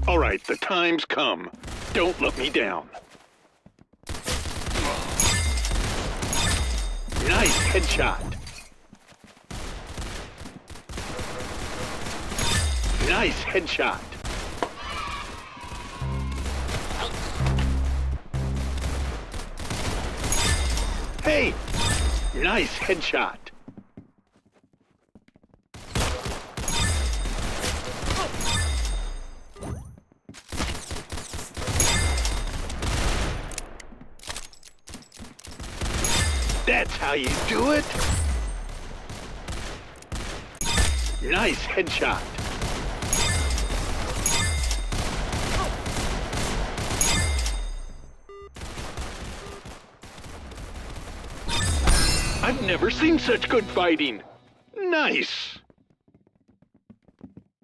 All right, the time's come. Don't let me down. Nice headshot. Nice headshot. Hey! Nice headshot. That's how you do it. Nice headshot. I've never seen such good fighting. Nice.